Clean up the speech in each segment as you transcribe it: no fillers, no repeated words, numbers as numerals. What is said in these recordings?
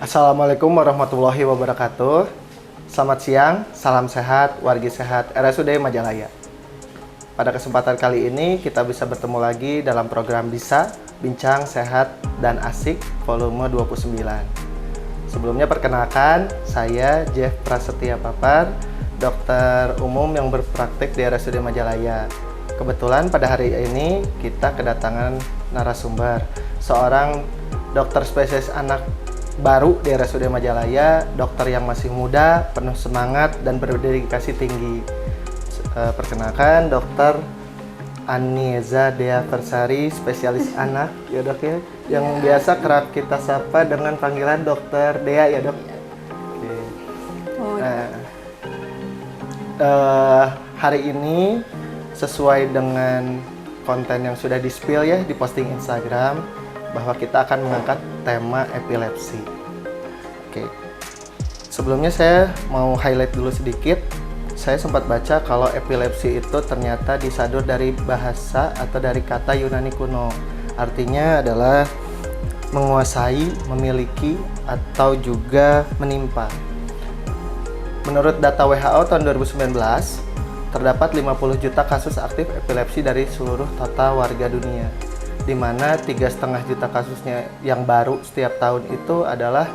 Assalamualaikum warahmatullahi wabarakatuh. Selamat siang, salam sehat, wargi sehat, RSUD Majalaya. Pada kesempatan kali ini kita bisa bertemu lagi dalam program Bisa, Bincang Sehat dan Asik volume 29. Sebelumnya perkenalkan, saya Jeff Prasetya Papar, dokter umum yang berpraktik di RSUD Majalaya. Kebetulan pada hari ini kita kedatangan narasumber, seorang dokter spesialis anak baru di RSUD Majalaya, dokter yang masih muda, penuh semangat dan berdedikasi tinggi. Perkenalkan dokter Anieza Dea Persari, spesialis anak ya dok ya, yang biasa kerap kita sapa dengan panggilan dokter Dea ya dok. Oke. Hari ini sesuai dengan konten yang sudah di-spill ya di posting Instagram, bahwa kita akan mengangkat tema epilepsi. Oke. Sebelumnya saya mau highlight dulu sedikit. Saya sempat baca kalau epilepsi itu ternyata disadur dari bahasa atau dari kata Yunani kuno. Artinya adalah menguasai, memiliki, atau juga menimpa. Menurut data WHO tahun 2019, terdapat 50 juta kasus aktif epilepsi dari seluruh total warga dunia, di mana 3,5 juta kasusnya yang baru setiap tahun itu adalah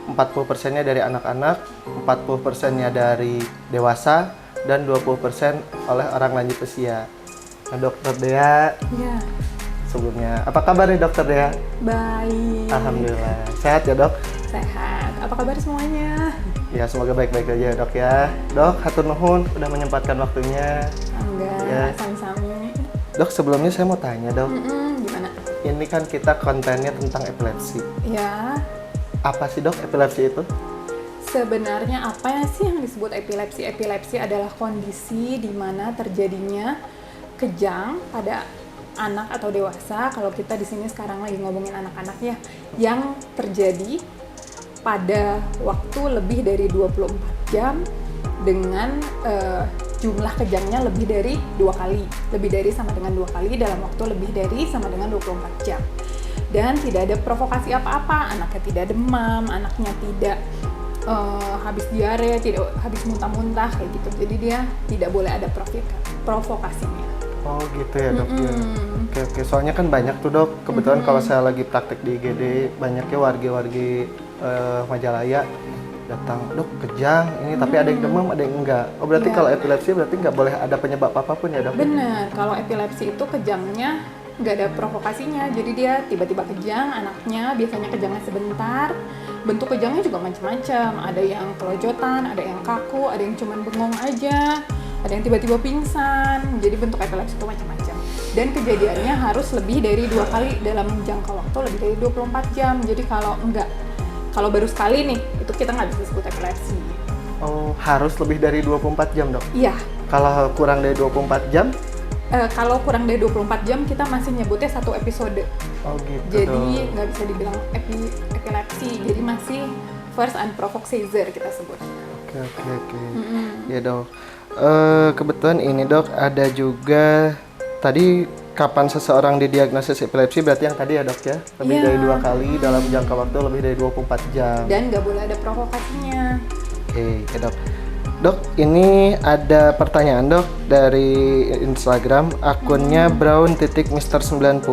40%-nya dari anak-anak, 40%-nya dari dewasa, dan 20% oleh orang lanjut usia. Nah, Dokter Dea, sebelumnya, apa kabar nih Dokter Dea? Baik. Alhamdulillah. Sehat ya dok? Sehat. Apa kabar semuanya? Ya semoga baik-baik aja dok ya. Dok, hatur nuhun udah menyempatkan waktunya. Enggak, Ya. sami-sami. Dok, sebelumnya saya mau tanya dok. Gimana? Ini kan kita kontennya tentang epilepsi. Ya, Apa sih dok epilepsi itu? sebenarnya apa sih yang disebut epilepsi? Epilepsi adalah kondisi di mana terjadinya kejang pada anak atau dewasa. Kalau kita di sini sekarang lagi ngomongin anak-anak ya, yang terjadi pada waktu lebih dari 24 jam dengan jumlah kejangnya lebih dari 2 kali. Lebih dari sama dengan 2 kali dalam waktu lebih dari sama dengan 24 jam. Dan tidak ada provokasi apa-apa, anaknya tidak demam, anaknya tidak habis diare, tidak habis muntah-muntah kayak gitu. Jadi dia tidak boleh ada provokasinya. Oh gitu ya dok ya. Oke. Soalnya kan banyak tuh dok. Kebetulan kalau saya lagi praktek di IGD, banyaknya wargi-wargi Majalaya datang, dok kejang ini, tapi ada yang demam, ada yang enggak. Oh berarti kalau epilepsi berarti nggak boleh ada penyebab apapun ya dok? Bener, kalau epilepsi itu kejangnya nggak ada provokasinya. Jadi dia tiba-tiba kejang, anaknya biasanya kejangnya sebentar. Bentuk kejangnya juga macam-macam. Ada yang kelojotan, ada yang kaku, ada yang cuman bengong aja, ada yang tiba-tiba pingsan. Jadi bentuk epilepsi itu macam-macam. Dan kejadiannya harus lebih dari 2 kali dalam jangka waktu lebih dari 24 jam. Jadi kalau baru sekali nih, itu kita nggak bisa sebut epilepsi. Oh, harus lebih dari 24 jam dok? Iya. Kalau kurang dari 24 jam? Kalau kurang dari 24 jam kita masih nyebutnya 1 episode. Oh gitu. Jadi nggak bisa dibilang epilepsi, jadi masih first unprovoked seizure kita sebut. Oke. Ya dok. Kebetulan ini dok, ada juga tadi kapan seseorang didiagnosis epilepsi, berarti yang tadi ya dok ya, lebih dari 2 kali dalam jangka waktu lebih dari 24 jam. Dan nggak boleh ada provokasinya. Oke ya dok. Dok, ini ada pertanyaan dok dari Instagram, akunnya brown.mister90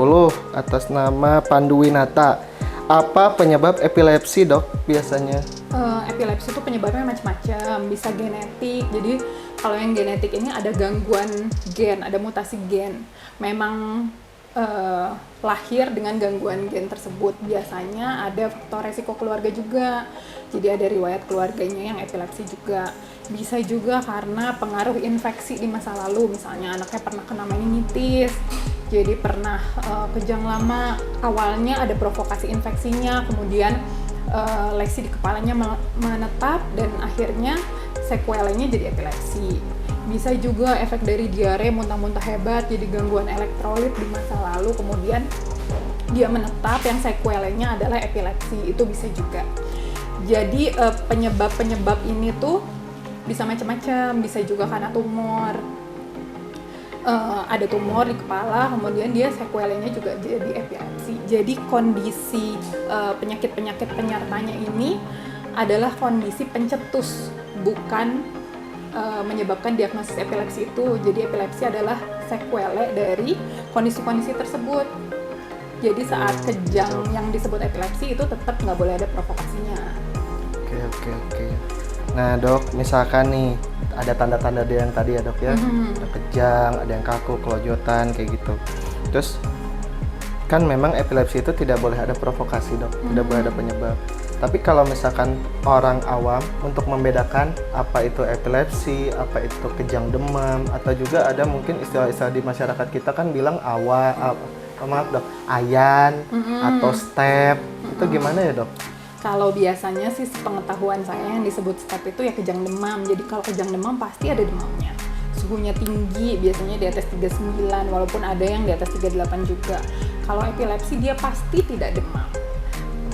atas nama Panduwinata. Apa penyebab epilepsi dok biasanya? Epilepsi itu penyebabnya macam-macam, bisa genetik. Jadi kalau yang genetik ini ada gangguan gen, ada mutasi gen. Memang lahir dengan gangguan gen tersebut. Biasanya ada faktor resiko keluarga juga. Jadi ada riwayat keluarganya yang epilepsi juga. Bisa juga karena pengaruh infeksi di masa lalu, misalnya anaknya pernah kena meningitis, jadi pernah kejang lama, awalnya ada provokasi infeksinya, kemudian lesi di kepalanya menetap, dan akhirnya sekuelnya jadi epilepsi. Bisa juga efek dari diare, muntah-muntah hebat, jadi gangguan elektrolit di masa lalu, kemudian dia menetap, yang sekuelnya adalah epilepsi, itu bisa juga. Jadi penyebab-penyebab ini tuh bisa macam-macam, bisa juga karena tumor. ada tumor di kepala, kemudian dia sequelnya juga jadi epilepsi. Jadi kondisi penyakit-penyakit penyertanya ini adalah kondisi pencetus, bukan menyebabkan diagnosis epilepsi itu. Jadi epilepsi adalah sequelae dari kondisi-kondisi tersebut. Jadi saat kejang yang disebut epilepsi itu tetap nggak boleh ada provokasinya. Oke. Nah dok, misalkan nih ada tanda-tanda yang tadi ya dok ya, ada kejang, ada yang kaku, kelojotan kayak gitu. Terus kan memang epilepsi itu tidak boleh ada provokasi dok, tidak boleh ada penyebab. Tapi kalau misalkan orang awam untuk membedakan apa itu epilepsi, apa itu kejang demam, atau juga ada mungkin istilah-istilah di masyarakat kita kan bilang maaf dok, ayan atau step, itu gimana ya dok? Kalau biasanya sih pengetahuan saya yang disebut step itu ya kejang demam. Jadi kalau kejang demam pasti ada demamnya. Suhunya tinggi, biasanya di atas 39, walaupun ada yang di atas 38 juga. Kalau epilepsi dia pasti tidak demam.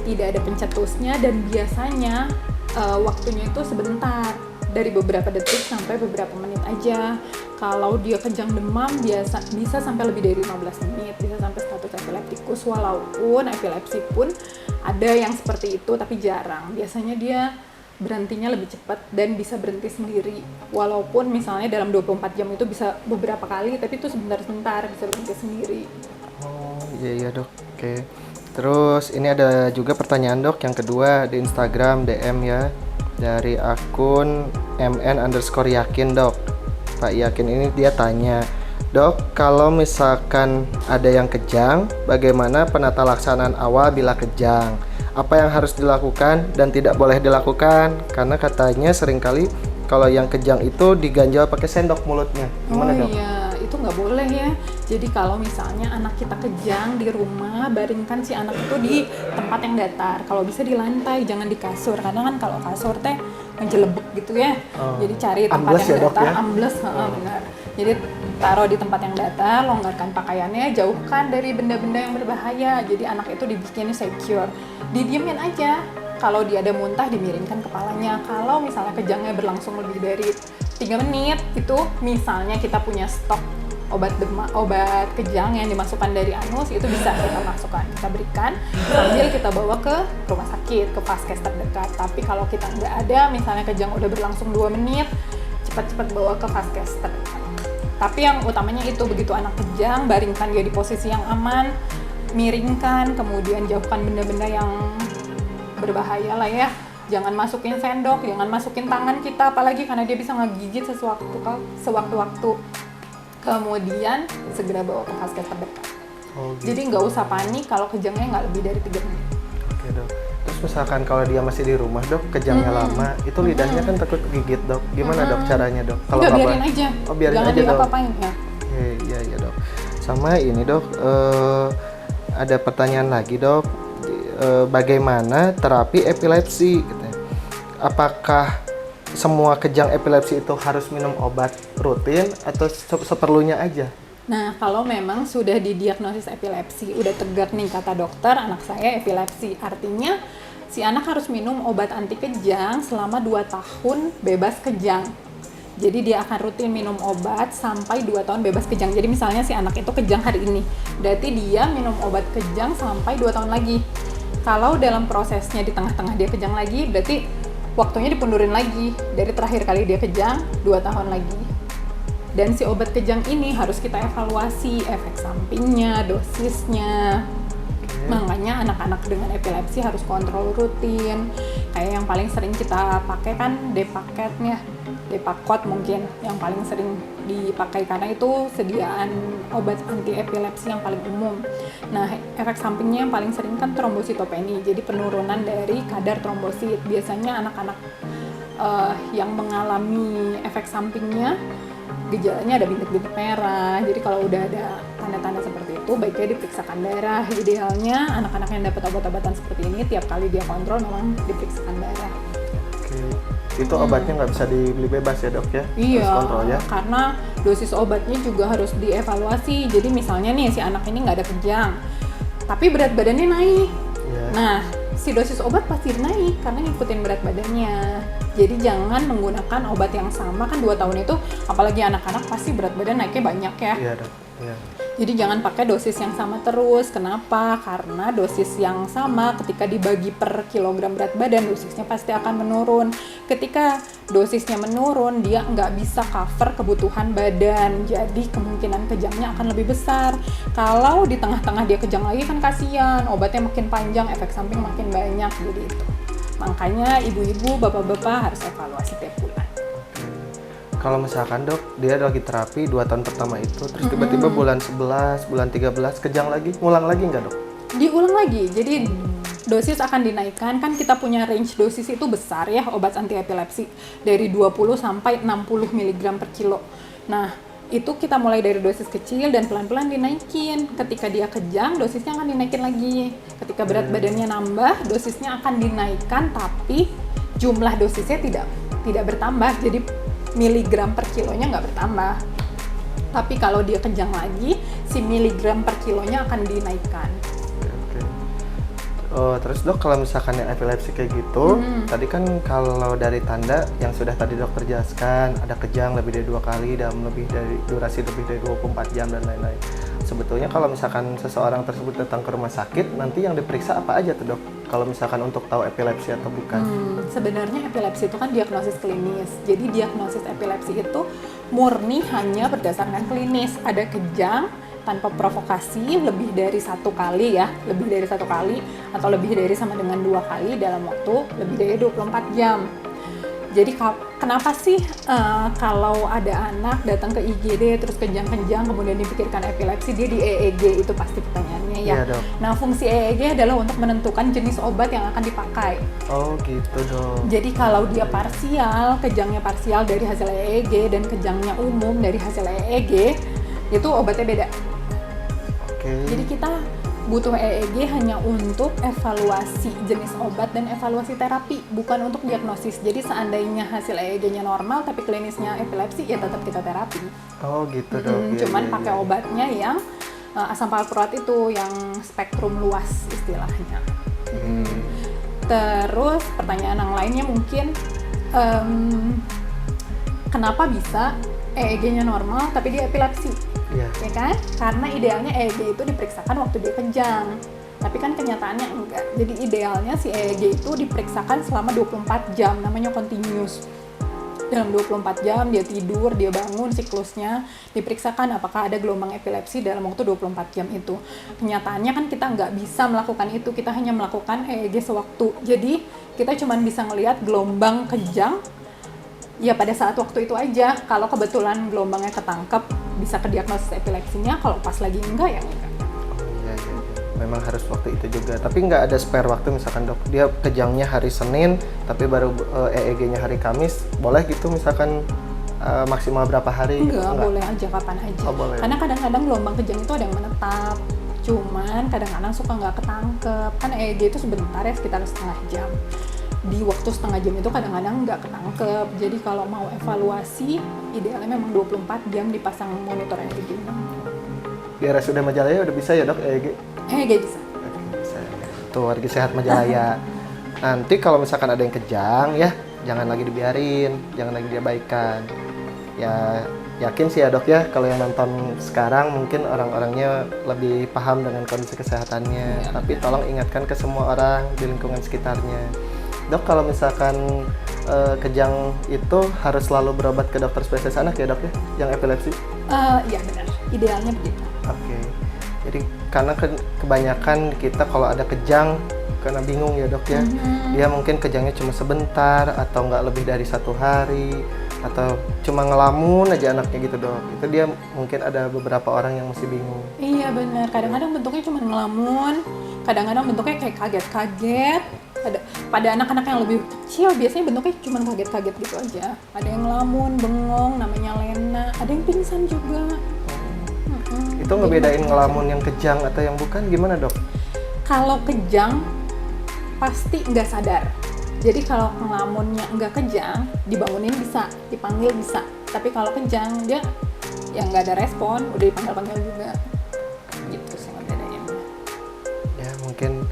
Tidak ada pencetusnya dan biasanya waktunya itu sebentar, dari beberapa detik sampai beberapa menit aja. Kalau dia kejang demam bisa sampai lebih dari 15 menit, bisa sampai status epileptikus, walaupun epilepsi pun ada yang seperti itu tapi jarang. Biasanya dia berhentinya lebih cepat dan bisa berhenti sendiri. Walaupun misalnya dalam 24 jam itu bisa beberapa kali, tapi itu sebentar-sebentar bisa berhenti sendiri. Oh iya dok, oke. Terus ini ada juga pertanyaan dok yang kedua di Instagram DM ya, dari akun mn_yakin dok. Pak Yakin ini dia tanya, dok kalau misalkan ada yang kejang, bagaimana penata laksanaan awal bila kejang? Apa yang harus dilakukan dan tidak boleh dilakukan? Karena katanya seringkali kalau yang kejang itu diganjal pakai sendok mulutnya. Gimana dok? Iya, itu nggak boleh ya. Jadi kalau misalnya anak kita kejang di rumah, baringkan si anak itu di tempat yang datar. Kalau bisa di lantai, jangan di kasur. Karena kan kalau kasur teh ngejelebek gitu ya. Jadi cari tempat ambles yang ya, dok, datar, ya? ambles, benar. Jadi taruh di tempat yang datar, longgarkan pakaiannya, jauhkan dari benda-benda yang berbahaya. Jadi anak itu dibikin secure. Didiemin aja. Kalau dia ada muntah, dimiringkan kepalanya. Kalau misalnya kejangnya berlangsung lebih dari 3 menit, itu misalnya kita punya stok obat kejang yang dimasukkan dari anus, itu bisa kita masukkan, kita berikan sambil kita bawa ke rumah sakit, ke vaskes terdekat. Tapi kalau kita nggak ada, misalnya kejang udah berlangsung 2 menit, cepat-cepat bawa ke vaskes terdekat. Tapi yang utamanya itu, begitu anak kejang, baringkan dia di posisi yang aman, miringkan, kemudian jauhkan benda-benda yang berbahaya lah ya. Jangan masukin sendok, jangan masukin tangan kita, apalagi karena dia bisa ngegigit sewaktu-waktu. Kemudian segera bawa ke vaskes terdekat. Gitu. Jadi nggak usah panik kalau kejangnya nggak lebih dari 3 menit. Oke dok. Terus misalkan kalau dia masih di rumah dok, kejangnya lama, itu lidahnya kan takut gigit dok. Gimana dok caranya dok? Kalau Udah biarin aja. Oh, biarin jangan aja dok. diapa-apain ya. Iya dok. Sama ini dok, ada pertanyaan lagi dok. Bagaimana terapi epilepsi? Apakah semua kejang epilepsi itu harus minum obat rutin atau seperlunya aja? Nah, kalau memang sudah didiagnosis epilepsi, udah tegak nih kata dokter, anak saya epilepsi, artinya si anak harus minum obat anti kejang selama 2 tahun bebas kejang. Jadi dia akan rutin minum obat sampai 2 tahun bebas kejang. Jadi misalnya si anak itu kejang hari ini, berarti dia minum obat kejang sampai 2 tahun lagi. Kalau dalam prosesnya di tengah-tengah dia kejang lagi, berarti waktunya dipundurin lagi. Dari terakhir kali dia kejang, 2 tahun lagi. Dan si obat kejang ini harus kita evaluasi efek sampingnya, dosisnya. Makanya anak-anak dengan epilepsi harus kontrol rutin. Kayak yang paling sering kita pakai kan Depaket-nya, Depakot mungkin yang paling sering dipakai karena itu sediaan obat anti epilepsi yang paling umum. Nah, efek sampingnya yang paling sering kan trombositopeni, jadi penurunan dari kadar trombosit. Biasanya anak-anak yang mengalami efek sampingnya, gejalanya ada bintik-bintik merah. Jadi kalau udah ada tanda-tanda seperti itu, baiknya diperiksakan darah. Idealnya anak-anak yang dapat obat-obatan seperti ini tiap kali dia kontrol memang diperiksakan darah. Oke. Itu obatnya nggak bisa dibeli bebas ya dok ya? Iya, harus kontrol ya? karena dosis obatnya juga harus dievaluasi. Jadi misalnya nih si anak ini nggak ada kejang, tapi berat badannya naik. Iya. Nah, si dosis obat pasti naik karena ngikutin berat badannya. Jadi jangan menggunakan obat yang sama, kan 2 tahun itu apalagi anak-anak pasti berat badan naiknya banyak ya. Iya dok. Iya. Jadi jangan pakai dosis yang sama terus. Kenapa? Karena dosis yang sama ketika dibagi per kilogram berat badan, dosisnya pasti akan menurun. Ketika dosisnya menurun, dia nggak bisa cover kebutuhan badan. Jadi kemungkinan kejangnya akan lebih besar. Kalau di tengah-tengah dia kejang lagi kan kasihan, obatnya makin panjang, efek samping makin banyak. Jadi itu. Makanya ibu-ibu, bapak-bapak harus evaluasi tiap bulan. Kalau misalkan dok, dia lagi terapi 2 tahun pertama itu, terus tiba-tiba bulan 11, bulan 13 kejang lagi, ngulang lagi nggak dok? Diulang lagi, jadi dosis akan dinaikkan. Kan kita punya range dosis itu besar ya, obat anti epilepsi dari 20 sampai 60 mg per kilo. Nah, itu kita mulai dari dosis kecil dan pelan-pelan dinaikin. Ketika dia kejang, dosisnya akan dinaikin lagi. Ketika berat badannya nambah, dosisnya akan dinaikkan, tapi jumlah dosisnya tidak bertambah. Jadi miligram per kilonya nggak bertambah. Tapi kalau dia kejang lagi, si miligram per kilonya akan dinaikkan. Oke. Oh, terus dok, kalau misalkan yang epilepsi kayak gitu, tadi kan kalau dari tanda yang sudah tadi dokter jelaskan, ada kejang lebih dari 2 kali dalam durasi lebih dari 24 jam dan lain-lain. Sebetulnya kalau misalkan seseorang tersebut datang ke rumah sakit, nanti yang diperiksa apa aja tuh dok? Kalau misalkan untuk tahu epilepsi atau bukan? Sebenarnya epilepsi itu kan diagnosis klinis. Jadi diagnosis epilepsi itu murni hanya berdasarkan klinis. Ada kejang tanpa provokasi lebih dari 1 kali ya, lebih dari 1 kali atau lebih dari sama dengan 2 kali dalam waktu lebih dari 24 jam. Jadi kenapa sih kalau ada anak datang ke IGD terus kejang-kejang kemudian dipikirkan epilepsi, dia di EEG, itu pasti pertanyaannya ya. Iya, dok. Nah, fungsi EEG adalah untuk menentukan jenis obat yang akan dipakai. Oh gitu dok. Jadi kalau dia parsial, kejangnya parsial dari hasil EEG dan kejangnya umum dari hasil EEG, itu obatnya beda. Oke. Jadi kita butuh EEG hanya untuk evaluasi jenis obat dan evaluasi terapi, bukan untuk diagnosis. Jadi seandainya hasil EEG-nya normal tapi klinisnya epilepsi, ya tetap kita terapi. Oh gitu dok. Iya, Cuman iya, pakai iya. obatnya yang asam valproat itu yang spektrum luas istilahnya. Terus pertanyaan yang lainnya mungkin kenapa bisa EEG-nya normal tapi dia epilepsi? Iya. Ya kan? Karena idealnya EEG itu diperiksakan waktu dia kejang. Tapi kan kenyataannya enggak. Jadi idealnya si EEG itu diperiksakan selama 24 jam, namanya continuous. Dalam 24 jam dia tidur, dia bangun, siklusnya diperiksakan apakah ada gelombang epilepsi dalam waktu 24 jam itu. Kenyataannya kan kita nggak bisa melakukan itu, kita hanya melakukan EEG sewaktu. Jadi kita cuma bisa ngelihat gelombang kejang ya pada saat waktu itu aja. Kalau kebetulan gelombangnya ketangkep, bisa kediagnosis epilepsinya. Kalau pas lagi enggak, ya enggak. Oh iya, iya, iya. Memang harus waktu itu juga. Tapi nggak ada spare waktu, misalkan dok, dia kejangnya hari Senin, tapi baru EEG-nya hari Kamis, boleh gitu misalkan maksimal berapa hari? Enggak, Gitu? boleh aja, kapan aja. Oh, boleh. Karena kadang-kadang gelombang kejang itu ada yang menetap. Cuman kadang-kadang suka nggak ketangkep. Kan EEG itu sebentar ya, sekitar setengah jam. Di waktu setengah jam itu kadang-kadang nggak ketangkep. Jadi kalau mau evaluasi, idealnya memang 24 jam dipasang monitor EEG. Di RSUD Majalaya udah bisa ya dok EEG? EEG bisa. Oke, bisa. Tuh, warga sehat Majalaya. Nanti kalau misalkan ada yang kejang ya, jangan lagi dibiarin, jangan lagi diabaikan. Ya, yakin sih ya dok ya, kalau yang nonton sekarang mungkin orang-orangnya lebih paham dengan kondisi kesehatannya. Tapi tolong ingatkan ke semua orang di lingkungan sekitarnya. Dok, kalau misalkan kejang itu harus selalu berobat ke dokter spesialis anak ya dok ya, yang epilepsi? Iya benar, idealnya begitu. Oke. Jadi karena kebanyakan kita kalau ada kejang karena bingung ya dok ya, dia mungkin kejangnya cuma sebentar atau nggak lebih dari 1 hari atau cuma ngelamun aja anaknya gitu dok. Itu dia mungkin ada beberapa orang yang masih bingung. Iya benar, kadang-kadang bentuknya cuma ngelamun, kadang-kadang bentuknya kayak kaget-kaget. Pada anak-anak yang lebih kecil biasanya bentuknya cuma kaget-kaget gitu aja. Ada yang ngelamun, bengong, namanya Lena, ada yang pingsan juga. Itu ngebedain ngelamun yang kejang atau yang bukan gimana dok? Kalau kejang pasti nggak sadar. Jadi kalau ngelamunnya nggak kejang, dibangunin bisa, dipanggil bisa. Tapi kalau kejang dia yang nggak ada respon, udah dipanggil-panggil juga. Gitu sih ngebedainnya. Ya mungkin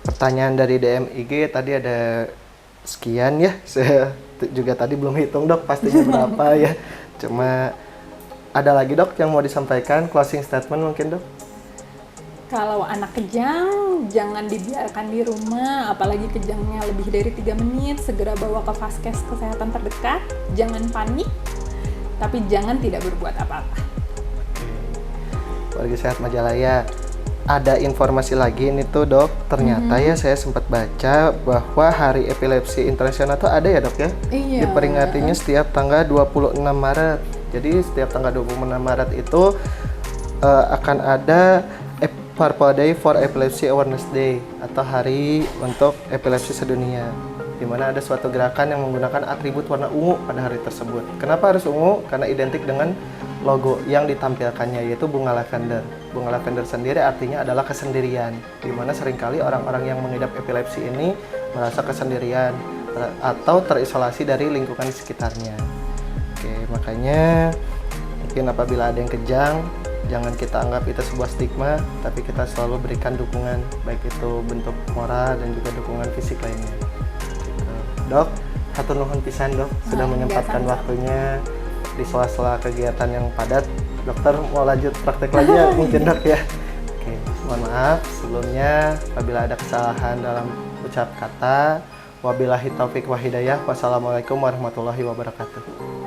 pertanyaan dari DMIG tadi ada sekian ya. Saya juga tadi belum hitung dok pastinya berapa ya. Cuma ada lagi dok yang mau disampaikan, closing statement mungkin dok? Kalau anak kejang, jangan dibiarkan di rumah, apalagi kejangnya lebih dari 3 menit, segera bawa ke vaskes kesehatan terdekat, jangan panik, tapi jangan tidak berbuat apa-apa. Keluarga Sehat Majalaya, ada informasi lagi ini tuh dok, ternyata ya saya sempat baca bahwa Hari Epilepsi Internasional tuh ada ya dok ya? Iya. Diperingatinya setiap tanggal 26 Maret. Jadi setiap tanggal 26 Maret itu akan ada Purple Day for Epilepsy Awareness Day atau Hari untuk Epilepsi Sedunia, di mana ada suatu gerakan yang menggunakan atribut warna ungu pada hari tersebut. Kenapa harus ungu? Karena identik dengan logo yang ditampilkannya, yaitu bunga lavender. Bunga lavender sendiri artinya adalah kesendirian, di mana seringkali orang-orang yang mengidap epilepsi ini merasa kesendirian atau terisolasi dari lingkungan di sekitarnya. Oke, makanya mungkin apabila ada yang kejang, jangan kita anggap itu sebuah stigma, tapi kita selalu berikan dukungan, baik itu bentuk moral dan juga dukungan fisik lainnya. Gitu. Dok, hatur nuhun pisan dok, sudah menyempatkan waktunya di sela-sela kegiatan yang padat. Dokter mau lanjut praktek lagi ya mungkin dok ya. Oke, mohon maaf sebelumnya apabila ada kesalahan dalam ucap kata. Wabillahi taufik wa hidayah. Wassalamualaikum warahmatullahi wabarakatuh.